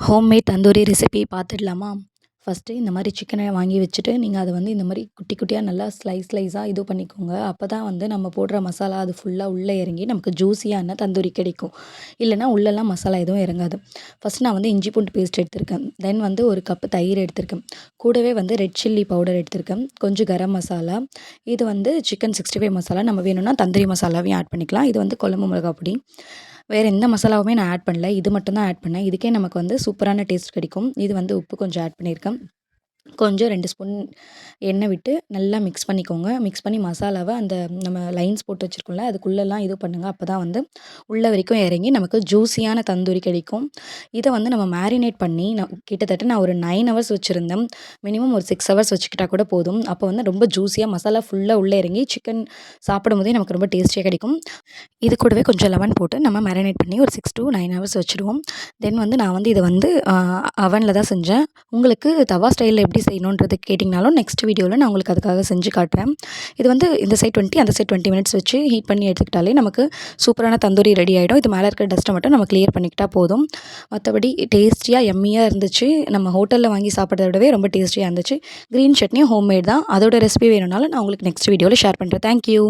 Homemade tandoori recipe பார்த்துடலாமா? First இந்த மாதிரி சிக்கனை வாங்கி வச்சுட்டு, நீங்கள் அதை வந்து இந்த மாதிரி குட்டி குட்டியாக நல்லா ஸ்லைஸாக இது பண்ணிக்கோங்க. அப்போ தான் வந்து நம்ம போடுற மசாலா அது ஃபுல்லாக உள்ளே இறங்கி நமக்கு ஜூஸியான தந்தூரி கிடைக்கும். இல்லைனா உள்ளெல்லாம் மசாலா எதுவும் இறங்காது. ஃபஸ்ட் நான் வந்து இஞ்சி பூண்டு பேஸ்ட் எடுத்திருக்கேன். தென் வந்து ஒரு கப்பு தயிர் எடுத்திருக்கேன். கூடவே வந்து ரெட் சில்லி பவுடர் எடுத்திருக்கேன். கொஞ்சம் கரம் மசாலா. இது வந்து சிக்கன் 65 மசாலா. நம்ம வேணும்னா தந்தூரி மசாலாவையும் ஆட் பண்ணிக்கலாம். இது வந்து குழம்பு மிளகாய் பொடி. வேறு எந்த மசாலாவுமே நான் ஆட் பண்ணல. இது மட்டும் தான் ஆட் பண்ணேன். இதுக்கே நமக்கு வந்து சூப்பரான டேஸ்ட் கிடைக்கும். இது வந்து உப்பு கொஞ்சம் ஆட் பண்ணியிருக்கேன். கொஞ்சம் 2 ஸ்பூன் எண்ணெய் விட்டு நல்லா மிக்ஸ் பண்ணிக்கோங்க. மிக்ஸ் பண்ணி மசாலாவ அந்த நம்ம லைன்ஸ் போட்டு வச்சுருக்கோம்ல, அதுக்குள்ளலாம் இது பண்ணுங்க. அப்போ தான் வந்து உள்ள வரைக்கும் இறங்கி நமக்கு ஜூஸியான தந்தூரி கிடைக்கும். இத வந்து நம்ம மேரினேட் பண்ணி கிட்டத்தட்ட நான் ஒரு 9 ஹவர்ஸ் வச்சுருந்தேன். மினிமம் ஒரு 6 ஹவர்ஸ் வச்சுக்கிட்டா கூட போதும். அப்போ வந்து ரொம்ப ஜூஸியா மசாலா ஃபுல்லா உள்ள இறங்கி சிக்கன் சாப்பிடும்போதே நமக்கு ரொம்ப டேஸ்டியா கிடைக்கும். இது கூடவே கொஞ்சம் லெமன் போட்டு நம்ம மேரினேட் பண்ணி ஒரு 6 to 9 ஹவர்ஸ் வச்சுடுவோம். தென் வந்து நான் வந்து இத வந்து அவன்ல தான் செஞ்சேன். உங்களுக்கு தவா ஸ்டைல்ல எப்படி செய்யணுன்றது கேட்டிங்கனாலும் நெக்ஸ்ட் வீடியோவில் நான் உங்களுக்கு அதுக்காக செஞ்சு காட்டுறேன். இது வந்து இந்த சைட் 20 அந்த சைட் 20 மினிட்ஸ் வச்சு ஹீட் பண்ணி எடுத்துக்கிட்டாலே நமக்கு சூப்பரான தந்தூரி ரெடி ஆகிடும். இது மேலே இருக்கிற டஸ்ட்டை மட்டும் நம்ம கிளியர் பண்ணிக்கிட்டா போதும். மற்றபடி டேஸ்டியாக எம்மியாக இருந்துச்சு. நம்ம ஹோட்டலில் வாங்கி சாப்பிட்றத விடவே ரொம்ப டேஸ்டியாக இருந்துச்சு. க்ரீன் சட்னியும் ஹோம்மேட் தான். அதோட ரெசிபி வேணும்னாலும் நான் உங்களுக்கு நெக்ஸ்ட் வீடியோவில் ஷேர் பண்ணுறேன். தேங்க்யூ.